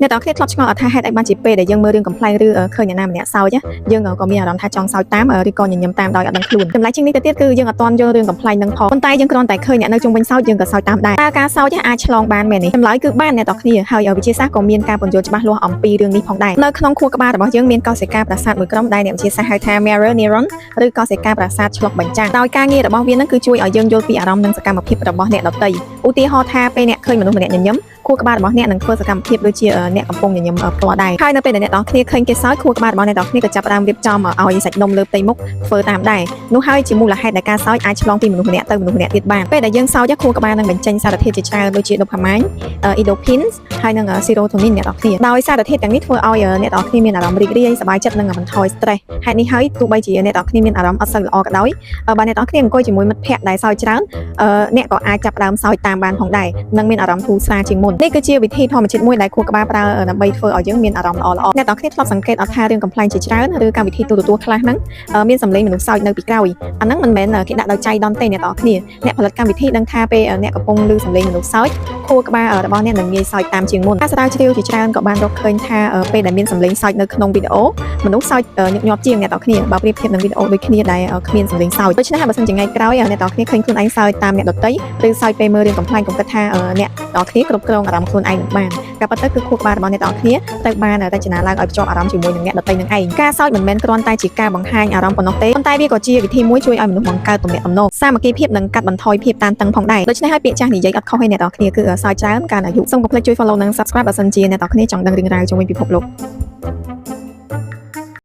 អ្នកទាំងគ្នាធ្លាប់ឆ្ងល់អត់ថាហេតុអីបានជាពេលដែលយើងមើលរឿងកំប្លែងឬឃើញអ្នកណាម្នាក់សើចយើងក៏មានអារម្មណ៍ថាចង់សើចតាមឬក៏ញញឹមតាមដោយអត់ដឹងខ្លួនចម្លែកជាងនេះទៅទៀតគឺយើងអត់ទាន់យល់រឿងកំប្លែងនឹងផងប៉ុន្តែយើងគ្រាន់តែឃើញអ្នកនៅជុំវិញសើចយើងក៏សើចតាមដែរតើការសើចអាចឆ្លងបានមែនទេចម្លើយគឺបានអ្នកទាំងគ្នាហើយវិទ្យាសាស្ត្រក៏មានការពន្យល់ច្បាស់លាស់អំពីរឿងនេះផងដែរនៅក្នុងខួរក្បាលរបស់យើងមានកោសិកាប្រសាទមួយក្រុមដែលអ្នកវិទ្យាសាស្ត្រហៅថា mirror neuron ឬកោសិកាប្រសាទឆ្លុះបញ្ចាំងដោយការងាររបស់វានឹងគឺជួយឲ្យយើងយល់ពីអារម្មណ៍និងសកម្មភាពរបស់អ្នកដទៃឧទាហរណ៍ថាពេលអ្នកឃើញមនុស្សម្នាក់ញញឹមខួរក្បាលរបស់អ្នកនឹងធ្វើសកម្មភាពដូចជាអ្នកកំពុងញញឹមផ្ទាល់ដែរហើយនៅពេលដែលអ្នកទាំងគ្នាឃើញគេសើចខួរក្បាលរបស់អ្នកទាំងគ្នាក៏ចាប់ផ្ដើមរៀបចំឲ្យសាច់ដុំលើផ្ទៃមុខធ្វើតាមដែរនោះហើយជាមូលហេតុដែលការសើចអាចឆ្លងពីមនុស្សម្នាក់ទៅមនុស្សម្នាក់ទៀតបានពេលដែលយើងសើចខួរក្បាលនឹងបញ្ចេញសារធាតុជាច្រើនដូចជា dopamine endorphins ហើយនិង serotonin អ្នកទាំងគ្នាដោយសារធាតុទាំងនេះធ្វើឲ្យអ្នកទាំងគ្នាមានអារម្មណ៍រីករាយសប្បាយចិត្តនិងបន្ថយ stress ហេតុនេះហើយទោះបីជាអ្នកទាំងគ្នាមានអារម្មណ៍អត់សូវល្អក៏ដោយបើអ្នកទាំងគ្នាអង្គុយជាមួយមិត្តភ័ក្តិដែលសើចច្រើនអ្នកក៏អាចចាប់ផ្ដើមសើចតាមបានផងដែរនិងមានអារម្មណ៍ធូរស្រាលជាងមុននេះគឺជាវិធីធម្មជាតិមួយដែលខួរក្បាលប្រើដើម្បីធ្វើឲ្យយើងមានអារម្មណ៍ល្អអ្នកទាំងគ្នាធ្លាប់សង្កេតអត់ថារឿងកំប្លែងជាច្រើនឬកម្មវិធីទូរទស្សន៍ខ្លះហ្នឹងមានសម្លេងមនុស្សសើចនៅពីក្រោយអាហ្នឹងមិនមែនគេដាក់ដោយចៃដន្យទេអ្នកទាំងគ្នាអ្នកផលិតកម្មវិធីដឹងថាពេលអ្នកកំពុងឮសម្លេងមនុស្សសើចខួរក្បាលរបស់អ្នកនឹងងាយសើចតាមជាងមុនការស្រាវជ្រាវជាច្រើនក៏បានរកឃើញថាពេលដែលមានសម្លេងសើចនៅក្នុងវីដេអូមនុស្សសើចញឹកញាប់ជាងអ្នកទាំងគ្នាបើប្រៀបធៀបនឹងវីដេអូដូចគ្នាដែលគ្មានសម្លេងសើចដូច្នេះបើសិនជាថ្ងៃក្រោយអ្នកទាំងគ្នាឃើញខ្លួនឯងសើចតាមអ្នកដទៃឬសើចពេលមើលរឿងកំប្លែងកុំគិតថាអ្នកទាំងគ្នាគ្រប់គ្រងអារម្មណ៍ខ្លួនឯងនឹងបានការពិតទៅគឺខួរក្បាលរបស់អ្នកទាំងគ្នាត្រូវបានរចនាឡើងឲ្យភ្ជាប់អារម្មណ៍ជាមួយនឹងអ្នកដទៃនឹងឯងការសើចមិនមែនគ្រាន់តែជាការបង្ហាញអារម្មណ៍ប៉ុណ្ណោះទេប៉ុន្តែវាក៏ជាវិធីមួយជួយឲ្យមនុស្សបង្កើតទំនាក់ទំនងសាមគ្គីភាពនិងកាត់បន្ថយភាពតានតឹងផងដែរដូច្នេះហើយពាក្យចាស់និយាយអត់ខុសទេអ្នកទាំងគ្នាគឺសើចច្រើនការអាយុសូមកុំភ្លេចជួយ follow និង subscribe បើសិនជាអ្នកទាំងគ្នាចង់ដឹងរឿងរ៉ាវជុំវិញពិភពលោក